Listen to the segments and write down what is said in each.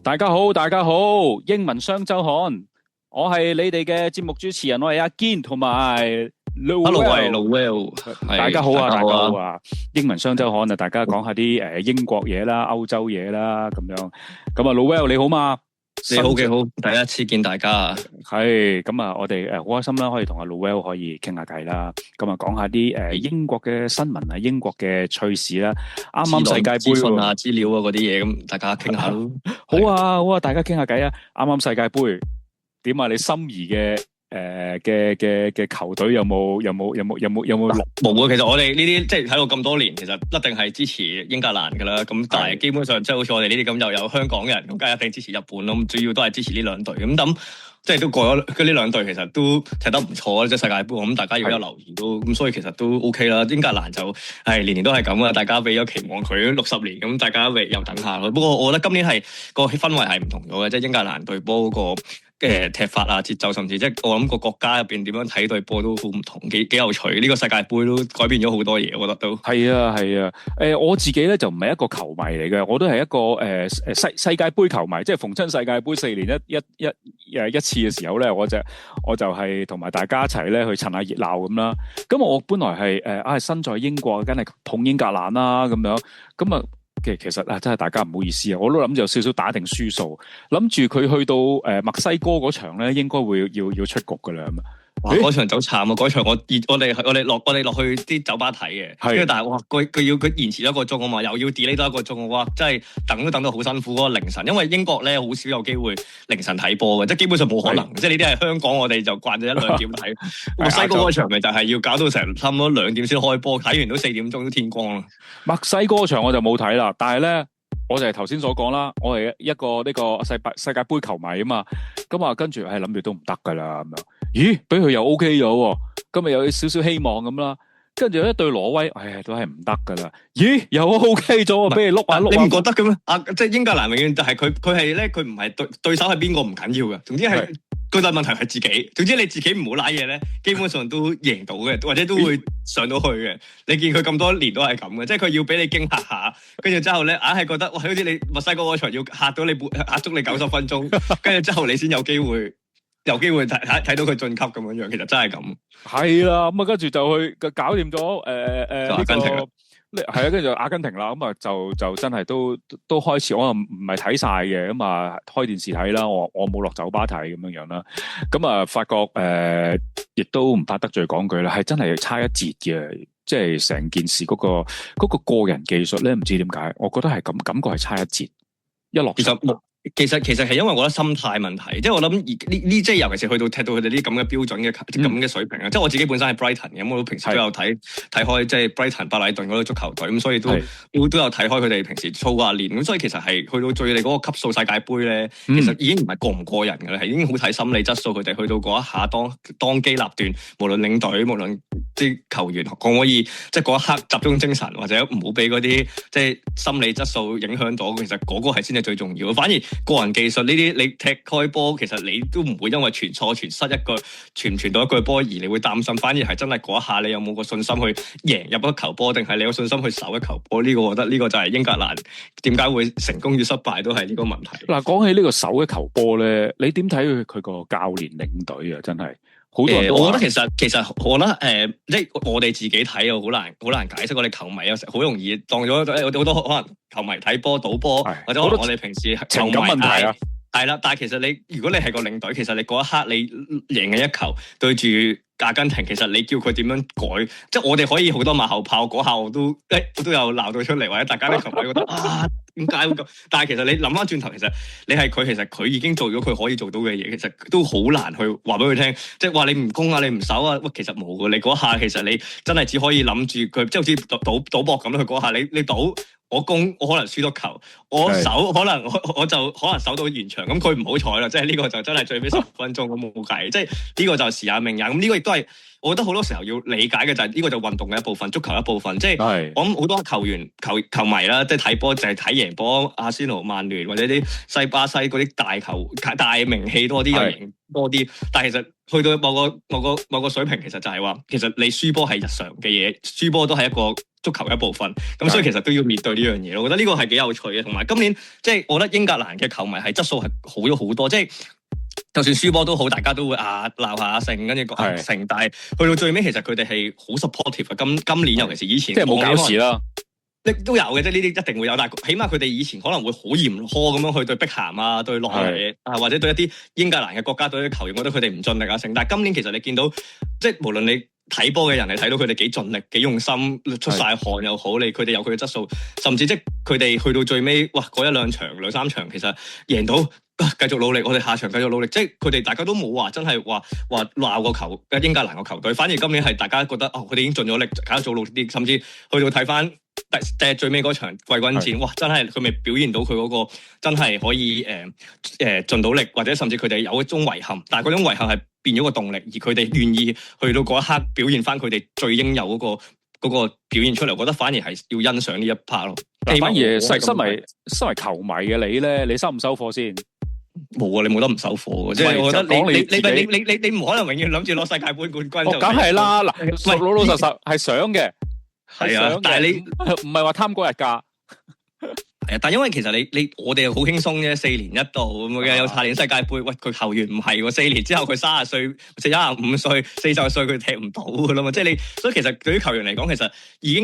大家好，大家好，英文雙周刊，我係你哋嘅節目主持人，我係阿堅同埋 Hello， 我係 Lowell， 大家好啊，大家好啊！英文雙周刊啊，大家講下啲英國嘢啦、歐洲嘢啦咁樣。咁啊，Lowell你好嘛？你好嘅好，第一次見大家啊。係咁啊，我哋好開心啦，可以同阿 Lowell 可以傾下偈啦。咁啊，講下啲英國嘅新聞啊，英國嘅趣事啦。啱啱世界盃資訊啊、資料啊嗰啲嘢，咁大家傾下咯。好啊，好啊，大家傾下偈啊！啱啱世界盃點啊？你心儀嘅嘅球隊有冇落？冇啊！其實我哋呢啲即係喺度咁多年，其實一定係支持英格蘭噶啦。咁但係基本上即係好似我哋呢啲咁又有香港人，咁梗係一定支持日本咯。咁主要都係支持呢兩隊。咁即係都過咗呢兩隊，其實都踢得唔錯啊！即係世界盃，咁大家要有留意都咁，所以其實都 OK 啦。英格蘭就係年年都係咁啊！大家俾咗期望佢60年，咁大家又等下咯。不過我覺得今年係個氛圍係唔同咗嘅，即係英格蘭隊波嗰個踢法啊、節奏，甚至即係我諗個國家入邊點樣睇隊波都好唔同，幾有趣。呢個世界盃都改變咗好多嘢，我覺得都係啊。我自己咧就唔係一個球迷嚟嘅，我都係一個世界盃球迷，即係逢親世界盃4年一次嘅時候咧，我就係同埋大家一齊咧去趁下熱鬧咁啦。咁我本來係身在英國，梗係捧英格蘭啦咁樣。咁啊其實真係大家唔好意思啊，我都諗住有少少打定輸數，諗住佢去到墨西哥嗰場咧，應該會要出局噶啦咁啊。嗰場就慘啊！嗰場我哋落去啲酒吧睇嘅，跟住但係哇，佢延遲咗1個鐘啊嘛，又要 delay 多1個鐘，哇！真係等到好辛苦嗰個凌晨，因為英國咧好少有機會凌晨睇波嘅，即係基本上冇可能。即係呢啲係香港，我哋就慣咗1-2點睇。墨西哥嗰場咪就係要搞到成差唔多2點先開波，睇完都4點鐘都天光啦。墨西哥場我就冇睇啦，但係咧我就係頭先所講啦，我係一個呢個世界盃球迷啊嘛，咁啊跟住諗住都唔得噶啦咁樣。咦，俾佢又 OK 咗，今日有少少希望咁啦。跟住一對挪威，都係唔得噶啦。咦，又 OK 咗，俾你碌下碌下。你唔覺得嘅咩？即係英格蘭永遠就係佢係咧，佢唔係對手係邊個唔緊要嘅。總之係最大問題係自己。總之你自己唔好瀨嘢咧，基本上都贏到嘅，或者都會上到去嘅。你見佢咁多年都係咁嘅，即係佢要俾你驚嚇下，跟住之後咧硬係覺得哇，好似你墨西哥嗰場要嚇足你90分鐘，跟住之後你先有機會睇到佢晉級咁樣，其實真係咁。係啦，咁啊跟住就去搞掂咗阿根廷啦，係啊，跟住就阿根廷啦，咁啊就真係都開始，我又唔係睇晒嘅，咁啊開電視睇啦，我冇落酒吧睇咁樣啦，咁啊發覺亦都唔怕得罪講句啦，係真係差一截嘅，即係成件事嗰個個人技術咧，唔知點解，我覺得係咁感覺係差一截，一落其實係因為我覺得心態問題，即係我諗呢即係尤其是去到踢到佢哋啲咁嘅標準嘅咁嘅水平啊！即係我自己本身係 Brighton 嘅，咁我平時都有睇開即係 Brighton 白禮頓嗰啲足球隊，咁所以都有睇開佢哋平時操下練，咁所以其實係去到最你嗰個級數世界盃咧，其實已經唔係過唔過人㗎啦，係已經好睇心理質素，佢哋去到嗰一下當機立斷，無論領隊無論啲球員可唔可以即係嗰一刻集中精神，或者唔好俾嗰啲即係心理質素影響到，其實嗰個係先係最重要，反而個人技術呢啲，你踢開波，其實你都唔會因為傳錯傳失一個傳唔傳到一句波而你會擔心，反而係真係嗰一下你有冇個信心去贏入一球波，定係你有信心去守一球波？呢個我覺得呢個就係英格蘭點解會成功與失敗都係呢個問題。嗱，講起呢個守一球波咧，你點睇佢個教練領隊啊？真係好多人都我覺得其實我覺得即係我哋自己睇又好難解釋，我哋球迷有時好容易當咗好多可能球迷睇波賭波，或者可能我哋平時情感問題啊，係啦。但係其實如果你係個領隊，其實你嗰一刻你贏嘅一球對住阿根廷，其實你叫佢點樣改，即係我哋可以好多馬後炮，嗰下我都有鬧到出嚟，或者大家啲球迷覺得點解會咁？但係其實你諗翻轉頭，其實你係佢，其實佢已經做咗佢可以做到嘅嘢，其實都好難去話俾佢聽，即係話你唔攻啊，你唔守啊，其實冇嘅。你嗰下其實你真係只可以諗住佢，即係好似賭博咁，佢嗰下你賭。我攻，我可能輸多球；我守，可能我就可能守到完場。咁佢唔好彩啦，即係呢個就真係最尾10分鐘咁冇計。即係呢個就時也命也。咁呢個亦都係我覺得好多時候要理解嘅就係呢個就運動嘅一部分，足球一部分。即係我諗好多球員、球迷啦，即係睇波就係睇贏波，阿仙奴、曼聯或者啲西巴西嗰啲大名氣多啲，又贏多啲。但係其實去到某個水平，其實就係話，其實你輸波係日常嘅嘢，輸波都係一個足球嘅一部分。咁所以其實都要面對呢樣嘢咯。我覺得呢個係幾有趣嘅。同埋今年即係我覺得英格蘭嘅球迷係質素係好咗好多，即係。就算輸波都好，大家都會鬧下勝，跟住講勝。但係去到最尾，其實佢哋係好 supportive 嘅。今年尤其是以前，即係冇搞事啦。都有嘅，即係呢啲一定會有。但係起碼佢哋以前可能會好嚴苛咁樣去對碧咸啊、對諾尼或者對一啲英格蘭嘅國家隊嘅球員，我覺得佢哋唔盡力啊勝。但係今年其實你見到，即係無論你睇波嘅人，你睇到佢哋幾盡力、幾用心，出晒汗又好，佢哋有佢嘅質素，甚至即係佢哋去到最尾，哇！嗰一兩場、兩三場，其實贏到。繼續努力，我哋下場繼續努力，即係佢哋大家都冇話真係話鬧個英格蘭個球隊，反而今年係大家覺得佢哋已經盡咗力，大家做努力啲，甚至去到睇翻最尾嗰場季軍戰，哇！真係佢咪表現到佢嗰個真係可以盡到力，或者甚至佢哋有一種遺憾，但係嗰種遺憾係變咗個動力，而佢哋願意去到嗰一刻表現翻佢哋最應有嗰個表現出嚟，我覺得反而係要欣賞呢一 part 咯。反而身為球迷嘅你咧，你收唔收貨先？冇啊！你冇得唔收貨嘅，即係我覺得你唔可能永遠諗住攞世界盃冠軍就。梗係啦，嗱，老實實係想嘅，係啊，但係你唔係話貪嗰日價。係啊，但係因為其實我哋好輕鬆啫，4年一度咁嘅，有下年世界盃，喂佢球員唔係喎，4年之後佢30歲、45歲、40歲佢踢唔到噶啦嘛，即係你，所以其實對於球員嚟講，其實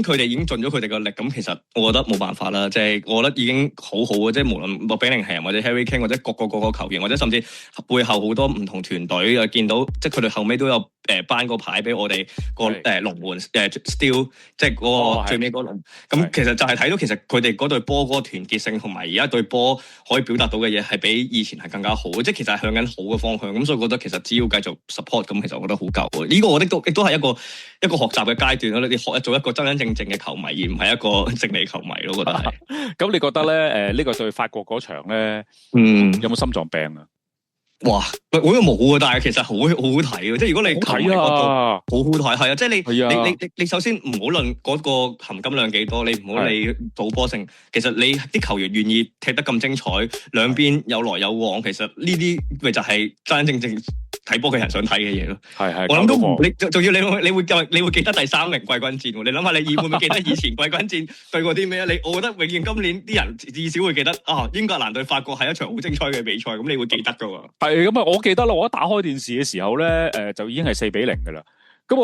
佢哋已經盡咗佢哋個力，咁其實我覺得冇辦法啦，即係我覺得已經好好嘅，即係無論莫比寧咸或者 Harry Kane 或者各個球員，或者甚至背後好多唔同團隊啊，見到即係佢哋後尾都有頒個牌俾我哋個龍門Still， 即係嗰個最尾嗰龍，咁其實就係睇到其實佢哋嗰隊波嗰個團結性同埋而家對波可以表達到嘅嘢係比以前係更加好，即係其實係向緊好嘅方向，咁所以我覺得其實只要繼續 support， 咁其實我覺得好夠。呢個我覺得亦都係一個學習嘅階段咯。你學做一個真真正正嘅球迷，而唔係一個勝利球迷咯。我覺得係。咁你覺得咧？呢個對法國嗰場咧，有冇心臟病啊？哇！我又冇啊，但係其實好好睇啊！即係如果你球迷角度好好睇，係啊！即係你首先唔好論嗰個含金量幾多，你唔好理賭波性。其實你啲球員願意踢得咁精彩，兩邊有來有往，其實呢啲咪就係真真正正睇波嘅人想睇嘅嘢咯。係，我諗都唔你仲要你會記得第3名季軍戰喎？你諗下你會唔會記得以前季軍戰對過啲咩啊？我覺得永遠今年啲人至少會記得英格蘭對法國係一場好精彩嘅比賽，咁你會記得噶喎。咁啊！我記得啦，我一打開電視嘅時候咧，就已經係4-0噶啦。咁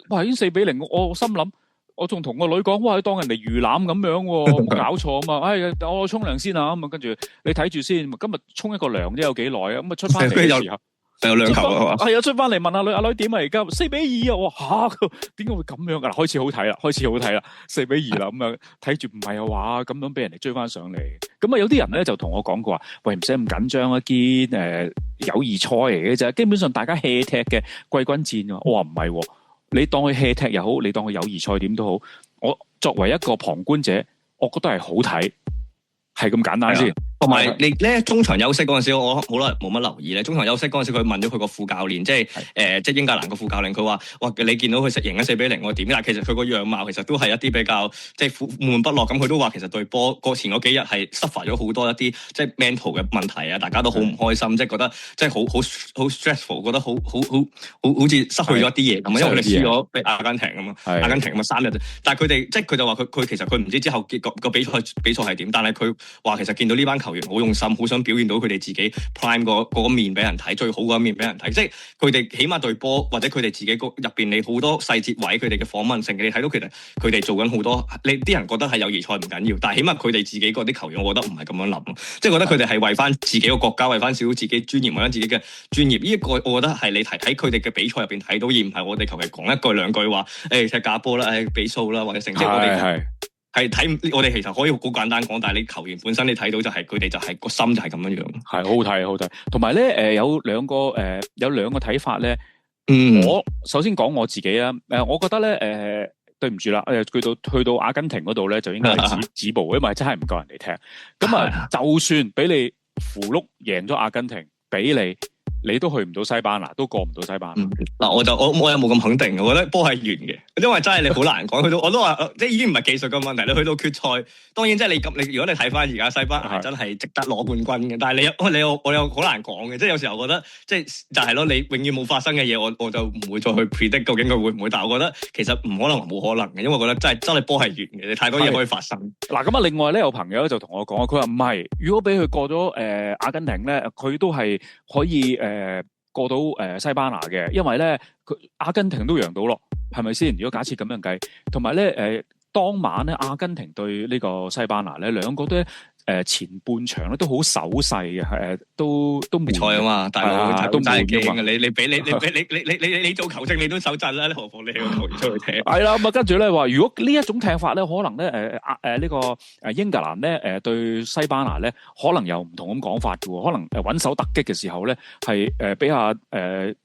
哇，已經4-0，我心諗，我仲同個女講，哇，當人哋魚腩咁樣，冇搞錯啊嘛！我沖涼先啊，咁啊，跟住你睇住先。今日沖一個涼啫，有幾耐啊？咁啊，出翻嚟嘅時候。有兩球啊！係啊，出翻嚟問阿女點啊？而家4-2啊！我話點解會咁樣噶？開始好睇啦，4-2啦，咁樣睇住唔係啊話咁樣俾人哋追翻上嚟。咁啊，有啲人咧就同我講過話，喂，唔使咁緊張啊，堅友誼賽嚟嘅啫，基本上大家 hea 踢嘅季軍戰。我話唔係，你當佢 hea 踢又好，你當佢友誼賽點都好，我作為一個旁觀者，我覺得係好睇，係咁簡單先。同埋你咧中場休息嗰陣時，我好耐冇乜留意咧。中場休息嗰陣時，佢問咗佢個副教練，即係英格蘭個副教練，佢話：哇，你見到佢贏咗4-0，我點？但係其實佢個樣貌其實都係一啲比較即係悶悶不樂。咁佢都話其實對波過前嗰幾日係 suffer 咗好多一啲即係 mental 嘅問題啊，大家都好唔開心，即係覺得即係好 stressful， 覺得好似失去咗一啲嘢咁。因為佢哋輸咗俾阿根廷咁啊，阿根廷咁啊3日。但係佢哋即係佢就話佢其實佢唔知之後個比賽係點，但係佢話其實見到呢班球員好用心，好想表現到佢哋自己 prime 嗰面俾人睇，最好嗰一面俾人睇。即係佢哋起碼對波或者佢哋自己入邊你好多細節位，佢哋嘅訪問性，你睇到其實佢哋做緊好多。你啲人覺得係友誼賽唔緊要，但係起碼佢哋自己嗰啲球員，我覺得唔係咁樣諗。即係覺得佢哋係為翻自己個國家，為翻少少自己專業，為翻自己嘅專業。呢一個我覺得係你睇佢哋嘅比賽入邊睇到，而唔係我哋求其講一句兩句話，踢假波啦，比數啦，或者成績我哋係睇，我哋其實可以好簡單講，但係你球員本身你睇到就係佢哋就係個心就係咁樣樣，係好睇好睇。同埋咧有兩個睇法咧。我首先講我自己啦，我覺得咧對唔住啦，去到阿根廷嗰度咧就應該係止步，因為真係唔夠人哋踢。咁啊，就算俾你符碌贏咗阿根廷，俾你你都去唔到西班牙，都過唔到西班牙。嗱，我又冇咁肯定嘅，我覺得波係圓嘅，因為真係你好難講。去到我都話，即係已經唔係技術嘅問題。你去到決賽，當然即係你如果你睇翻而家西班牙真係值得攞冠軍嘅，但係我又好難講嘅，即係有時候我覺得即係就係咯，你永遠冇發生嘅嘢，我就唔會再去 predict 究竟佢會唔會。但係我覺得其實唔可能冇可能嘅，因為我覺得真係波係圓嘅，你太多嘢可以發生。嗱咁啊，另外咧有朋友就同我講，佢話唔係，如果俾佢過咗阿根廷咧，佢都係可以過到西班牙嘅，因為咧佢阿根廷都贏到咯，係咪先？如果假設咁樣計，同埋咧當晚咧阿根廷對呢個西班牙咧，兩個都前半場咧都好守勢嘅，都悶賽啊嘛，大佬都真係驚嘅。你做球證你都手震啦，何況你個球員出去踢。係啦，咁啊跟住咧話，如果呢一種踢法咧，可能咧呢個英格蘭咧對西班牙咧，可能有唔同咁講法嘅喎，可能穩守突擊嘅時候咧，係俾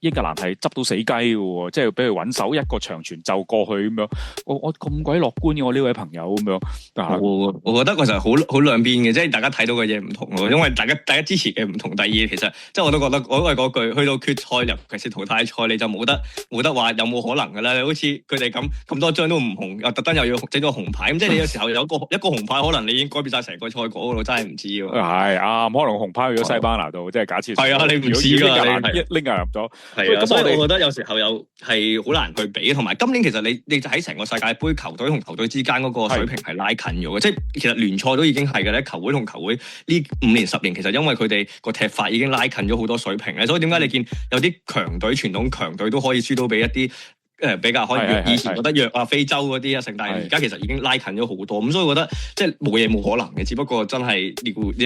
英格蘭係執到死雞嘅喎，即係俾佢穩守一個長傳就過去咁樣。我咁鬼樂觀嘅我呢位朋友咁樣，我覺得其實好兩邊嘅。即係大家睇到嘅嘢唔同咯，因為大家支持嘅唔同。第二，其實即係我都覺得，我都係嗰句，去到決賽，尤其是淘汰賽，你就冇得話有冇可能㗎啦。好似佢哋咁多張都唔紅，又特登又要整個紅牌，咁即係你有時候有一個紅牌，可能你已經改變晒成個賽果咯，真係唔知喎。係啊，可能紅牌去咗西班牙度，即係假設。係啊，你唔知㗎，拎入咗。係啊，所以我覺得有時候又係好難去比，同埋今年其實你就喺成個世界盃球隊同球隊之間嗰個水平係拉近咗嘅，即係其實聯賽都已經係嘅咧，球會同球會呢5年10年，其實因為佢哋個踢法已經拉近咗好多水平咧，所以點解你見有啲強隊、傳統強隊都可以輸到俾一啲比較可以以前覺得弱啊非洲嗰啲啊，但係而家其實已經拉近咗好多，咁所以我覺得即係冇嘢冇可能嘅，只不過真係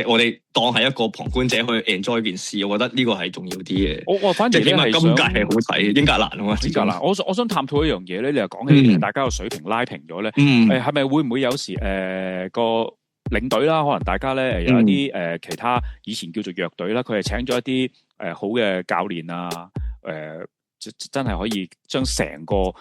我哋當係一個旁觀者去 enjoy 件事，我覺得呢個係重要啲嘅。我反而起碼今屆係好睇，英格蘭啊嘛，英格蘭。我想探討一樣嘢咧，你又講起大家個水平拉平咗咧，係咪會唔會有時個領隊啦，可能大家咧有一啲其他以前叫做弱隊啦，佢係請咗一啲好嘅教練啊，真係可以將成個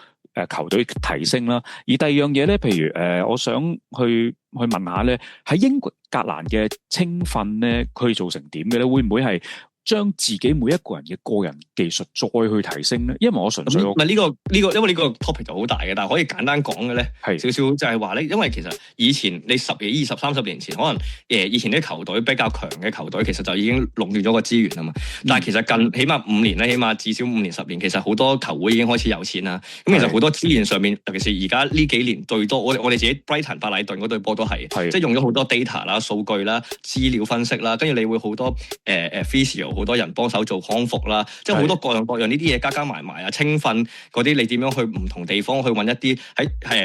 球隊提升啦。而第二樣嘢咧，譬如我想去問下咧，喺英格蘭嘅青訓咧，佢做成點嘅咧？會唔會係將自己每一個人嘅個人技術再去提升咧？因為我純粹唔係呢個，因為呢個 topic 就好大嘅，但係可以簡單講嘅咧，係少少就係話咧，因為其實以前你10幾20、30年前，可能以前啲球隊比較強嘅球隊，其實就已經壟斷咗個資源啊嘛。但係其實起碼5年咧，起碼至少5年10年，其實好多球會已經開始有錢啦。咁其實好多資源上面，尤其是而家呢幾年最多，我哋自己 Brighton 白禮頓嗰隊波都係，即係用咗好多 data 啦、數據啦、資料分析啦，跟住你會好多physio 好多人幫手做康復啦，即係好多各樣各樣呢啲嘢加埋啊，青訓嗰啲你點樣去唔同地方去揾一啲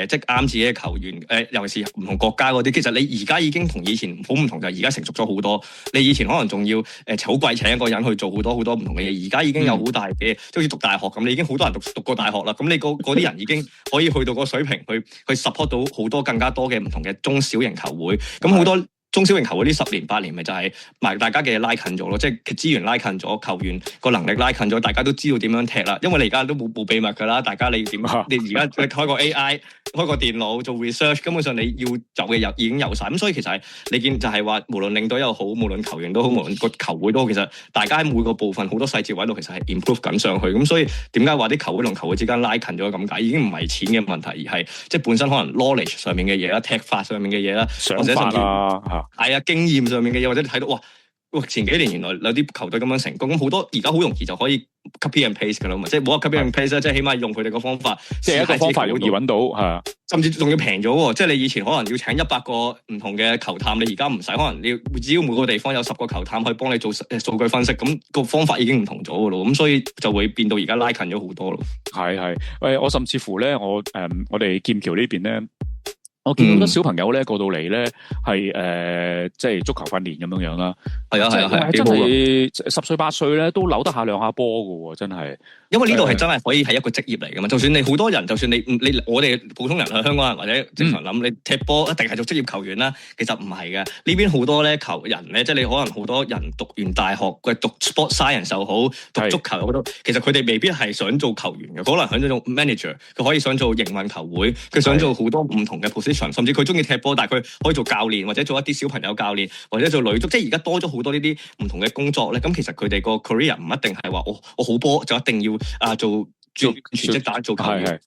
即係啱自己嘅球員，尤其是唔同國家嗰啲，其實你而家已經同以前好唔同，就係而家成熟咗好多。你以前可能仲要好貴請一個人去做好多唔同嘅嘢，而家已經有好大嘅，即好似讀大學咁，你已經好多人讀過大學啦。咁你嗰啲人已經可以去到個水平去 support 到好多更加多嘅唔同嘅中小型球會，咁好多。中小型球會呢10年8年咪就係埋大家嘅拉近咗咯，即係資源拉近咗，球員個能力拉近咗，大家都知道點樣踢啦。因為你而家都冇秘密㗎啦，大家你點？你而家開個 AI，開個電腦做 research，根本上你要有嘅已經有晒。咁所以其實你見就係話，無論領隊又好，無論球員都好，無論個球會都好，其實大家喺每個部分好多細節位度其實係 improve 緊上去。咁所以點解話啲球會同球會之間拉近咗咁解？已經唔係錢嘅問題，而係即係本身可能 knowledge 上面嘅嘢啦、踢法上面嘅嘢啦，想法啦嚇。係啊，經驗上面嘅嘢，或者你睇到哇，前幾年原來有啲球隊咁樣成功，咁好多而家好容易就可以 copy and paste 㗎啦嘛，即係冇話 copy and paste 啦，即係起碼用佢哋個方法，即係一個方法容易揾到係，甚至仲要平咗喎。即係你以前可能要請100個唔同嘅球探，你而家唔使，可能你只要每個地方有10個球探去幫你做數據分析，咁個方法已經唔同咗㗎咯。咁所以就會變到而家拉近咗好多咯。係，我甚至乎咧，我哋劍橋呢邊咧。我見到好多小朋友咧過到嚟咧係即係足球訓練咁樣樣啦，係啊，真係10歲8歲咧都扭得下2下波㗎喎，真係。因為呢度係真係可以係一個職業嚟㗎嘛，就算你好多人，就算你我哋普通人香港人或者正常諗，你踢波一定係做職業球員啦，其實唔係嘅。呢邊好多咧球人咧，即係你可能好多人讀完大學嘅讀 sport science 又好，讀足球又好，其實佢哋未必係想做球員嘅，可能想做 manager，佢可以想做營運球會，佢想做好多唔同嘅 position。position，甚至佢中意踢波，但係佢可以做教練或者做一啲小朋友教練或者做女足，即係而家多咗好多呢啲唔同嘅工作咧。咁其實佢哋個 career 唔一定係話我好波就一定要做全職打做球員。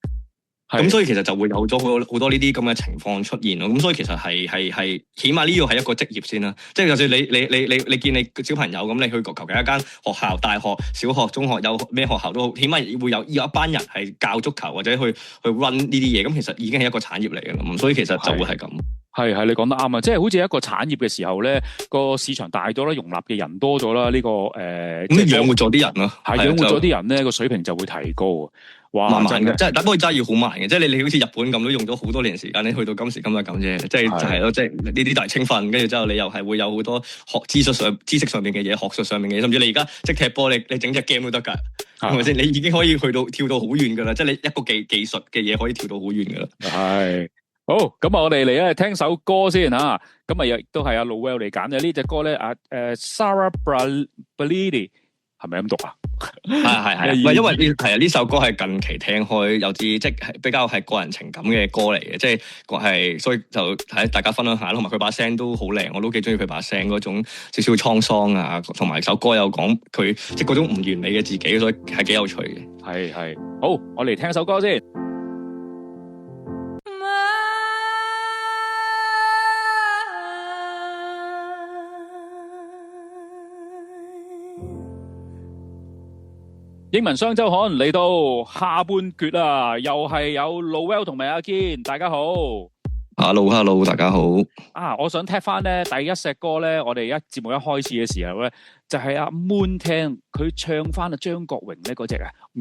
咁所以其實就會有咗好多呢啲咁嘅情況出現咯。咁所以其實係起碼呢個係一個職業先啦。即係就算你見你小朋友咁，你去求其一間學校、大學、小學、中學有咩學校都好，起碼會有一班人係教足球或者去 run 呢啲嘢。咁其實已經係一個產業嚟嘅啦。咁所以其實就會係咁。係你講得啱啊！即係好似一個產業嘅時候咧，個市場大咗啦，容納嘅人多咗啦，呢個咁養活咗啲人咯，係養活咗啲人咧，個水平就會提高。哇，慢慢嘅，即係但不過真係要好慢嘅，即係你好似日本咁都用咗好多年時間，你去到今時今日咁啫，即係就係咯，即係呢啲就係青訓，跟住之後你又係會有好多知識上面嘅嘢，學術上面嘅嘢，甚至你而家即係踢波，你整隻 game 都得㗎，係咪先？你已經可以跳到好遠㗎啦，即係你一個技術嘅嘢可以跳到好遠㗎啦。係好，咁啊，我哋嚟咧聽首歌先嚇，咁啊亦都係阿 Lowell 嚟揀嘅呢隻歌咧，Sarah Bareilles 係咪咁讀啊？係，唔係因為呢首歌係近期聽開，有啲即係比較係個人情感嘅歌嚟嘅，即係所以就睇大家分享下，同埋佢把聲都好靚，我都幾中意佢把聲嗰種少少滄桑啊，同埋首歌有講佢即係嗰種唔完美嘅自己，所以係幾有趣嘅。係，好，我嚟聽首歌先。英文雙周刊嚟到下半決啊，又係有 Lowell 同埋阿堅，大家好。Hello， 大家好。我想聽翻咧第一隻歌咧，我哋節目一開始嘅時候咧，就係阿 Moon 聽佢唱翻阿張國榮咧嗰隻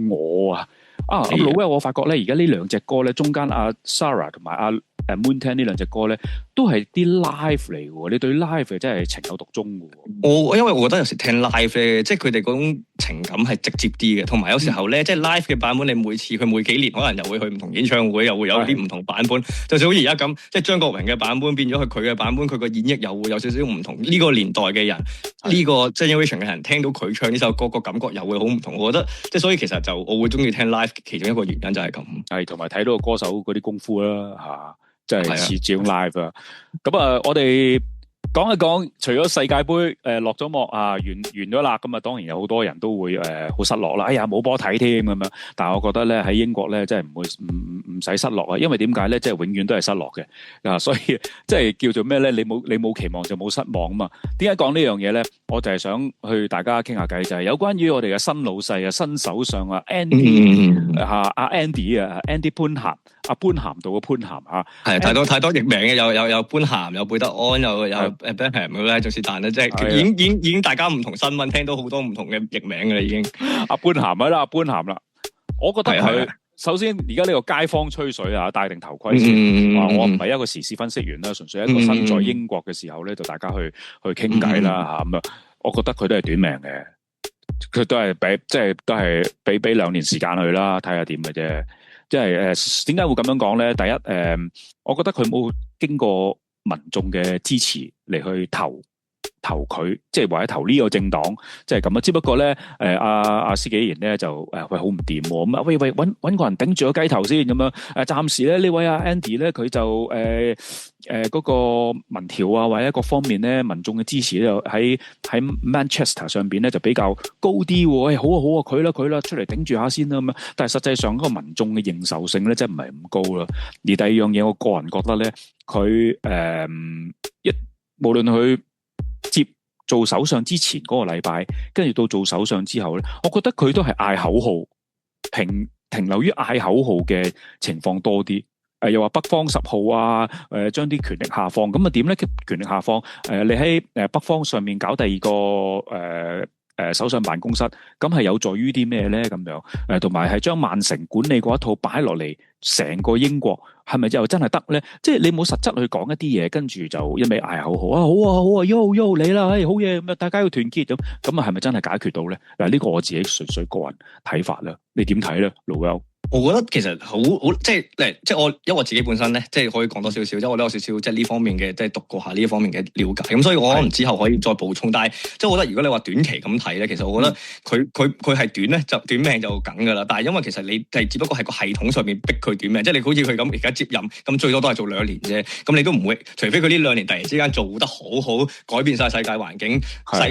我啊。Lowell 我發覺咧而家呢兩隻歌咧，中間阿 Sarah 同埋阿Moon 聽呢兩隻歌咧，都係啲 live 嚟嘅。你對 live 真係情有獨鍾嘅。因為我覺得有時聽 live 咧，即係佢哋嗰種情感係直接啲嘅，同埋有時候咧，即係 live 嘅版本，你每幾年可能又會去唔同演唱會，又會有啲唔同版本。就算好似而家咁，即係張國榮嘅版本變咗佢嘅版本，佢個演繹又會有少少唔同。呢個年代嘅人，呢個 generation 嘅人聽到佢唱呢首歌，個感覺又會好唔同。我覺得即係所以其實就我會中意聽 live，其中一個原因就係咁。係同埋睇到個歌手嗰啲功夫啦嚇。即係似這種 live 啊！咁我哋講一講，除咗世界盃落咗幕完咗啦，咁當然有好多人都會好失落啦。哎呀，冇波睇添咁樣。但係我覺得咧喺英國咧，真係唔使失落啊！因為點解咧？即係永遠都係失落嘅所以即係叫做咩咧？你冇期望就冇失望啊嘛！點解講呢樣嘢咧？我就係想去大家傾下偈，就係有關於我哋嘅新老細新首相Andy Andy 潘咸。阿潘咸道嘅潘咸係太多譯名嘅，有潘咸，有貝德安，有Benham 嘅咧，就是但咧，即係已經大家唔同新聞聽到好多唔同嘅譯名嘅啦，已經。阿潘咸啦，阿潘咸啦，我覺得佢首先而家呢個街坊吹水戴定頭盔先。我唔係一個時事分析員啦，純粹一個身在英國嘅時候咧，就大家去傾偈啦咁啊，我覺得佢都係短命嘅，佢都係都係俾2年時間去啦，睇下點嘅啫。即係點解會咁樣講咧？第一我覺得佢冇經過民眾嘅支持嚟去投佢，即係或者投呢個政黨，即係咁啊。只不過咧阿施紀賢咧就喂好唔掂喎，咁喂搵個人頂住個雞頭先咁樣。暫時咧呢位阿 Andy 咧佢就嗰個民調啊或者各方面咧民眾嘅支持咧喺 Manchester 上邊咧就比較高啲喎。好啊佢啦出嚟頂住下先啦咁樣。但係實際上嗰個民眾嘅認受性咧真係唔係咁高啦。而第二樣嘢我個人覺得咧佢無論佢做首相之前嗰個禮拜，跟住到做首相之後咧，我覺得佢都係嗌口號，停留於嗌口號嘅情況多啲。又話北方10號啊，將啲權力下放，咁啊點咧？權力下放，你喺北方上面搞第二個首相辦公室，咁係有助於啲咩咧？咁樣同埋係將曼城管理嗰一套擺落嚟，成個英國係咪又真係得咧？即係你冇實質去講一啲嘢，跟住就一味嗌口號啊！好啊，yo 你啦，好嘢咁啊！大家要團結咁啊，係咪真係解決到咧？嗱，呢個我自己純粹個人睇法啦，你點睇咧，Lowell？我覺得其實好即係我因為我自己本身咧，即係可以講多少少，即係我都有少少即係呢方面嘅，即係讀過下呢一方面嘅了解，咁所以我可能之後可以再補充。但係即係我覺得如果你話短期咁睇咧，其實我覺得佢係短咧就短命就梗㗎啦。但係因為其實你係只不過係個系統上面逼佢短命，即係你好似佢咁而家接任，咁最多都係做2年啫。咁你都唔會，除非佢呢2年突然之間做得好好，改變晒世界環境，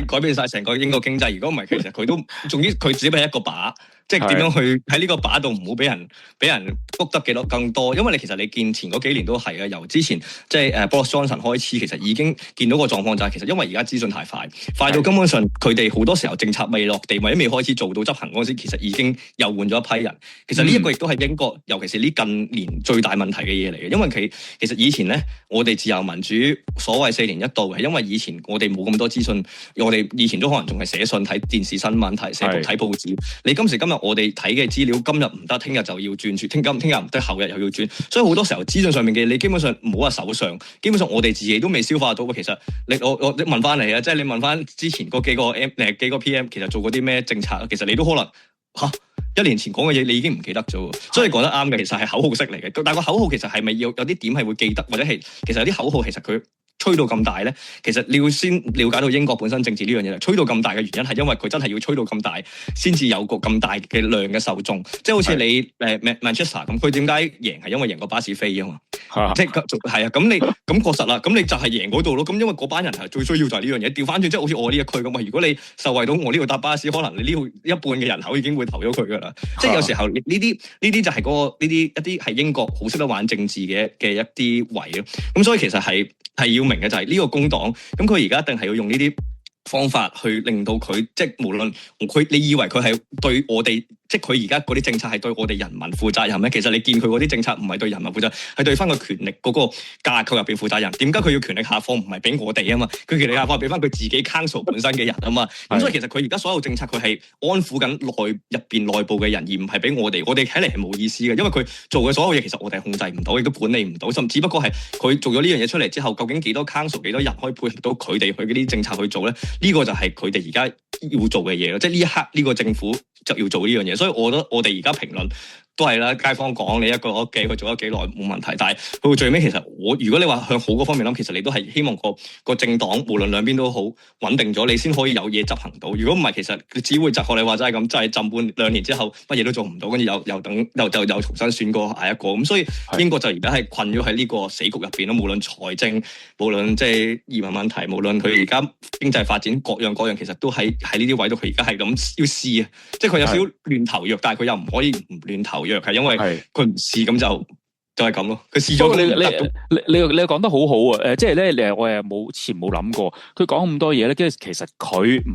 改變晒成個英國經濟。如果唔係，其實佢都總之佢只係一個靶。即係點樣去喺呢個靶度唔好俾人谷得幾多更多？因為你其實你見前嗰幾年都係啊，由之前即係Boris Johnson 開始，其實已經見到個狀況就係其實因為而家資訊太快到根本上佢哋好多時候政策未落地或者未開始做到執行嗰陣時，其實已經又換咗一批人。其實呢一個亦都係英國，尤其是呢近年最大問題嘅嘢嚟嘅，因為其實以前咧我哋自由民主所謂4年一度係因為以前我哋冇咁多資訊，我哋以前都可能仲係寫信睇電視新聞睇報紙。你今時今日我哋睇嘅資料，今日唔得，聽日就要轉，聽日唔得，後日又要轉，所以好多時候資訊上面嘅你基本上唔好話手上，基本上我哋自己都未消化到。其實我問翻你啊，即係你問翻之前嗰幾個 PM， 其實做過啲咩政策，其實你都可能1年前講嘅嘢你已經唔記得咗，所以講得啱嘅，其實係口號式嚟嘅。但係個口號其實係咪有啲點係會記得，或者係其實有啲口號其實佢吹到咁大咧，其實你要先了解到英國本身政治呢樣嘢。吹到咁大嘅原因係因為佢真係要吹到咁大，先至有個咁大嘅量嘅受眾。即係好似你Manchester 咁，佢點解贏係因為贏個巴士飛啊嘛？即係係啊，咁你咁確實啦，咁你就係贏嗰度咯。咁因為嗰班人係最需要就係呢樣嘢。調翻轉即係好似我呢一區咁啊，如果你受惠到我呢度搭巴士，可能你呢度一半嘅人口已經會投咗佢噶啦。即係有時候呢啲就係呢啲一啲係英國好識得玩政治嘅一啲位咯。咁所以其實係要明嘅就係呢個工黨，咁佢而家一定係要用呢啲方法去令到佢，即係無論你以為佢係對我哋，即係佢而家嗰啲政策係對我哋人民負責任咩？其實你見佢嗰啲政策唔係對人民負責，係對翻個權力嗰個架構入邊負責任。點解佢要權力下放？唔係俾我哋啊嘛，佢權力下放係俾翻佢自己 council 本身嘅人啊嘛。咁所以其實佢而家所有政策佢係安撫緊入邊內部嘅人，而唔係俾我哋。我哋睇嚟係冇意思嘅，因為佢做嘅所有嘢其實我哋係控制唔到，亦都管理唔到，甚至不過係佢做咗呢樣嘢出嚟之後，究竟幾多 council 幾多人可以配合到佢哋去嗰啲政策去做咧？呢個就係佢哋而家要做嘅嘢咯，即係呢一刻呢個政府就要做呢樣嘢，所以我覺得我哋而家評論都係啦，街坊講你一個屋企佢做咗幾耐冇問題，但係去到最尾其實如果你話向好嗰方面諗，其實你都係希望個政黨無論兩邊都好穩定咗，你先可以有嘢執行到。如果唔係，其實你只會學你話齋咁，就係浸半2年之後乜嘢都做唔到，跟住又等又重新選過下一個。咁所以英國就而家係困咗喺呢個死局入邊咯。無論財政，無論即係移民問題，無論佢而家經濟發展各樣，其實都喺呢啲位度。佢而家係咁要試啊，即係佢有少少亂投藥，但係佢又唔可以唔亂投藥，係因為佢唔試咁就係咁咯。佢試咗，你講得好好啊！即係咧，我誒冇諗過，佢講咁多嘢咧，跟住其實佢唔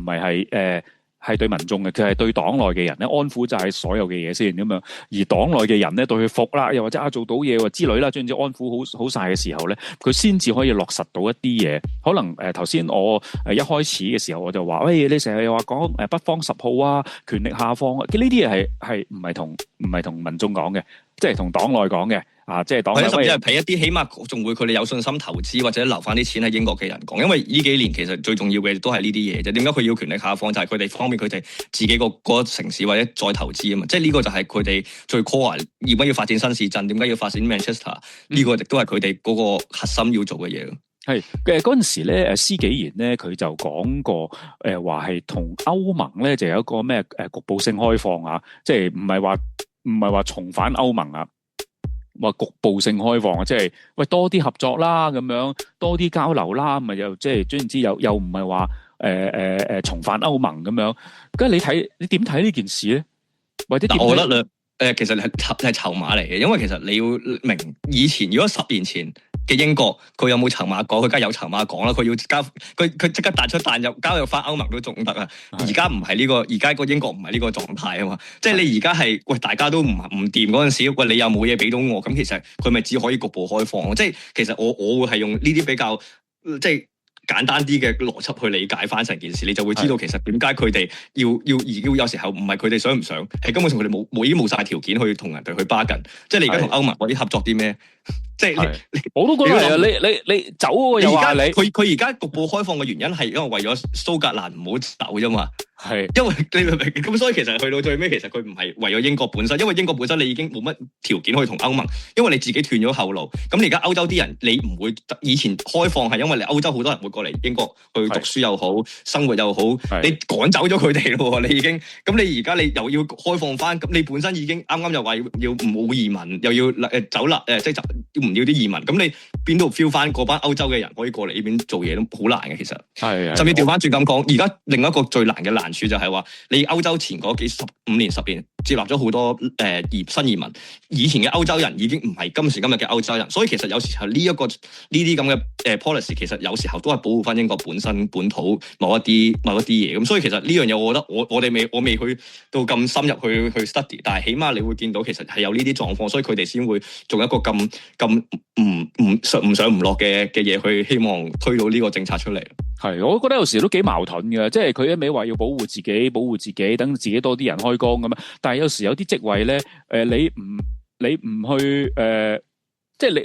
係對民眾嘅，佢係對黨內嘅人咧，安撫就係所有嘅嘢先咁樣。而黨內嘅人咧對佢服啦，又或者做到嘢之類啦，總之安撫好晒嘅時候咧，佢先至可以落實到一啲嘢。可能頭先我一開始嘅時候我就話，喂，你成日又話講北方10號啊，權力下放啊，呢啲嘢係唔係同民眾講嘅，即係同黨內講嘅。即係黨內，甚至係俾一啲起碼仲會佢哋有信心投資或者留翻啲錢喺英國嘅人講，因為呢幾年其實最重要嘅都係呢啲嘢啫。點解佢要權力下放？就係佢哋方便佢哋自己個城市或者再投資啊嘛。即係呢個就係佢哋最 core。而家要發展新市鎮，點解要發展 Manchester？呢個亦都係佢哋嗰個核心要做嘅嘢咯。係嗰陣時咧，施紀賢咧佢就講過話係同歐盟咧就有一個咩局部性開放啊，即係唔係話重返歐盟啊。話局部性開放啊，即係喂多啲合作啦，咁樣多啲交流啦，咪又即係總言之又唔係話重返歐盟咁樣。咁你點睇呢件事咧？或者我覺得其實係籌碼嚟嘅，因為其實你要明以前如果10年前嘅英國佢有冇籌碼講？佢梗係有籌碼講啦。佢要交佢即刻彈出彈入交入翻歐盟都仲得啊！而家唔係呢個，而家個英國唔係呢個狀態啊嘛。即係你而家係喂大家都唔掂嗰陣時，喂你又冇嘢俾到我，咁其實佢咪只可以局部開放。即係其實我會係用呢啲比較即係簡單啲嘅邏輯去理解翻成件事，你就會知道其實點解佢哋要有時候唔係佢哋想唔想，係根本上佢哋已經冇晒條件去同人哋去 bargain。即係你而家同歐盟嗰啲合作啲咩？即係我都覺得係啊！你走嗰個又話你，佢而家局部開放嘅原因係因為為咗蘇格蘭唔好走啫嘛。係，因為你明唔明？咁所以其實去到最尾，其實佢唔係為咗英國本身，因為英國本身你已經冇乜條件去同歐盟，因為你自己斷咗後路。咁你而家歐洲啲人，你唔會以前開放係因為你歐洲好多人會過嚟英國去讀書又好，生活又好，你趕走咗佢哋咯，你已經。咁你而家你又要開放翻，咁你本身已經啱啱又話要冇移民，又要走啦，即係唔要啲移民，咁你邊度 feel 翻嗰班歐洲嘅人可以過嚟呢邊做嘢都好難嘅，其實。係，甚至調翻轉咁講，而家另一個最難嘅難處就係話，你歐洲前嗰15年、10年接納咗好多新移民，以前嘅歐洲人已經唔係今時今日嘅歐洲人，所以其實有時候呢啲咁嘅policy，其實有時候都係保護翻英國本身本土某一啲嘢。咁所以其實呢樣嘢，我覺得我未去到咁深入去 study， 但係起碼你會見到其實係有呢啲狀況，所以佢哋先會做一個咁唔上唔落嘅嘢去希望推到呢個政策出嚟。係，我覺得有時都幾矛盾嘅，即係佢一味話要保護自己，等自己多啲人開工咁啊。但係有時有啲職位咧，你唔去即係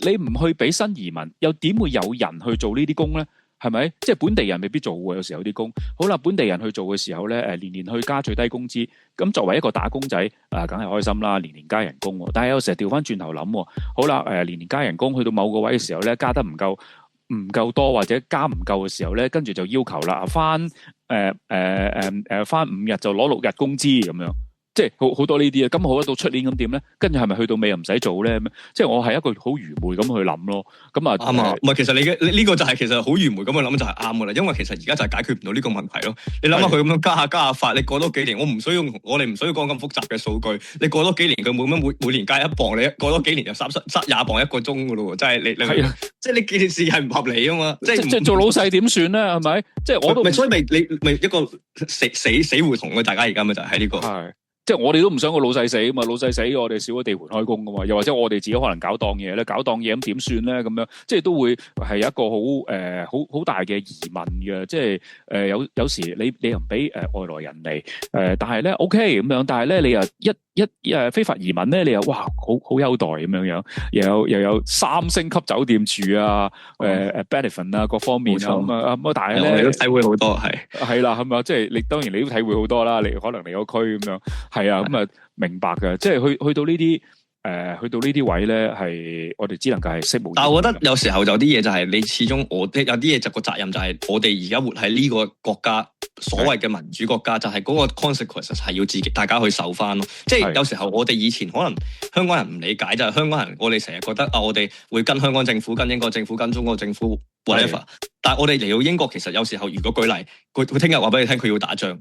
你唔去俾新移民，又點會有人去做呢啲工咧？係咪？即係本地人未必做喎，有時候有啲工。好啦，本地人去做嘅時候咧，年年去加最低工資，咁作為一個打工仔，梗係開心啦，年年加人工。但係有時候調翻轉頭諗，好啦，年年加人工，去到某個位嘅時候咧，加得唔夠多或者加唔夠嘅時候咧，跟住就要求啦，翻5日就攞6日工資咁樣。即係好多呢啲啊，咁好得到出年咁點咧？跟住係咪去到尾又唔使做咧？即係我係一個好愚昧咁去諗咯。咁啊啱啊，唔係其實你呢個就係其實好愚昧咁去諗就係啱噶啦，因為其實而家就係解決唔到呢個問題咯。你諗下佢咁樣加下法，你過多幾年，我哋唔需要講咁複雜嘅數據。你過多幾年佢每年加1磅，你過多幾年就20磅一個鐘噶咯喎，真係你即係你件事係唔合理啊嘛！即係做老細點算咧？係咪？即係我都所以咪一個死胡同嘅，大家而家咪就係呢個。即係我哋都唔想個老細死啊嘛，老細死我哋少咗地盤開工噶嘛，又或者我哋自己可能搞檔嘢咧，搞檔嘢咁點算咧？咁樣即係都會係一個好大嘅疑問嘅，即係有時你又唔俾外來人嚟但係咧 OK 咁樣，但係咧你又非法移民咧，你又哇好優待咁樣，又有3星級酒店住啊，benefit 啊各方面啊咁但係咧我哋都體會好多係啦，係咪即係你當然你都體會好多啦，你可能你個區咁樣。係啊，咁啊明白嘅，即係去到呢啲位咧，係我哋只能夠係拭目以待。但係我覺得有時候有啲嘢就係你始終有啲嘢就個責任就係我哋而家活喺呢個國家所謂嘅民主國家，就係嗰個 consequences 係要自己大家去受翻咯。即係有時候我哋以前可能香港人唔理解，就係香港人我哋成日覺得我哋會跟香港政府、跟英國政府、跟中國政府 whatever。但係我哋嚟到英國，其實有時候如果舉例，佢聽日話俾你聽佢要打仗，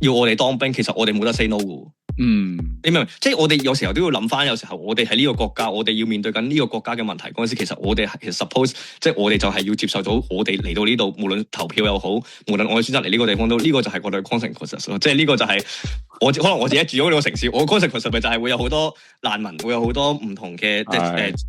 要我哋當兵，其實我哋冇得 say no 嘅。你明唔明？即係我哋有時候都要諗翻，有時候我哋喺呢個國家，我哋要面對緊呢個國家嘅問題嗰陣時，其實我哋其實 suppose 即係我哋就係要接受到我哋嚟到呢度，無論投票又好，無論我哋選擇嚟呢個地方都，呢個就係我哋嘅 consequences 咯。即係呢個就係可能我自己住咗呢個城市，我 consequences 咪就係會有好多難民，會有好多唔同嘅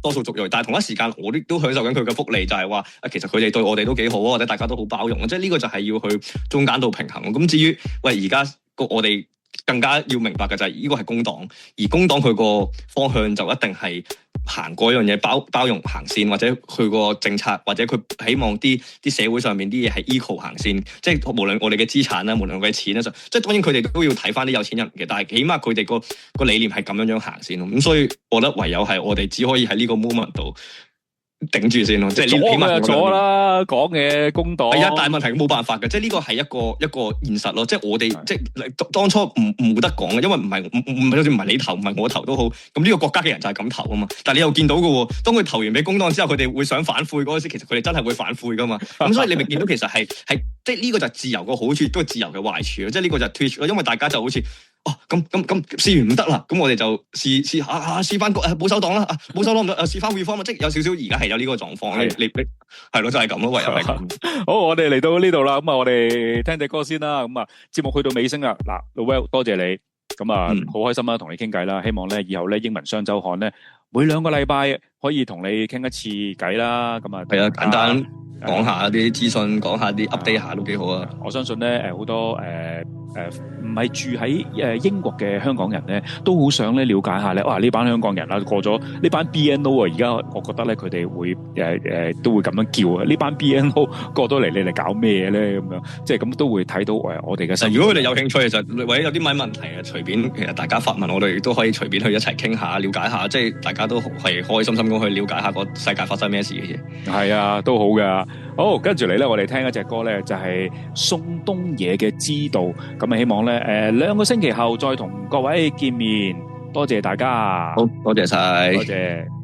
多數族裔，但係同一時間我都享受緊佢嘅福利，就係話其實佢哋對我哋都幾好啊，或者大家都好包容啊。即係呢個就係要去中間度平衡。咁至於而家我哋更加要明白嘅就係呢個係工黨，而工黨佢個方向就一定係行嗰樣嘢包容行先，或者佢個政策，或者佢希望啲社會上面啲嘢係 equal 行先，即係無論我哋嘅資產啦，無論我嘅錢啦，即係當然佢哋都要睇翻啲有錢人嘅，但係起碼佢哋個理念係咁樣行先咯。咁所以我覺得唯有係我哋只可以喺呢個 moment 度頂住先咯，即係起碼咗啦，講嘅公道。係啊，但係問題冇辦法嘅，即係呢個係一個現實咯。即係我哋即係當初冇得講嘅，因為唔係就算唔係你投，唔係我投都好。咁呢個國家嘅人就係咁投啊嘛。但係你又見到嘅喎，當佢投完俾工黨之後，佢哋會想反悔嗰陣時，其實佢哋真係會反悔噶嘛。咁所以你咪見到其實係即係呢個就係自由嘅好處，都係自由嘅壞處咯。即係呢個就係 Twitch 咯，因為大家就好似。咁試完唔得啦，咁我哋就試翻保守黨啦，保守黨唔得，試翻 reform，即係有少少而家係有呢個狀況，你係咯，就係咁咯，唯有係咁。好，我哋嚟到呢度啦，咁啊，我哋聽隻歌先啦，咁啊，節目去到尾聲啦，嗱 ，Noel 多謝你，咁啊，好開心啦，同你傾偈啦，希望咧以後咧英文雙週刊咧每2個禮拜可以同你傾一次偈啦，咁啊，係啊，簡單講下啲資訊，講下啲 update 下都幾好啊。我相信咧好多唔係住喺英國嘅香港人咧，都好想咧了解下咧，哇！呢班香港人啦，過咗呢班 BNO 啊，而家我覺得咧佢哋會都會咁樣叫啊，呢班 BNO 過到嚟你哋搞咩咧咁樣，即係咁都會睇到我哋嘅。如果佢哋有興趣，其實或者有啲乜問題啊，隨便其實大家發問，我哋都可以隨便去一齊傾下，了解下，即係大家都係開開心心咁去了解下個世界發生咩事嘅嘢。係啊，都好噶。好，跟住嚟咧，我哋聽一隻歌咧，就係宋冬野嘅《知道》。咁啊，希望咧2個星期後再同各位見面。多謝大家，好，多謝晒，多謝。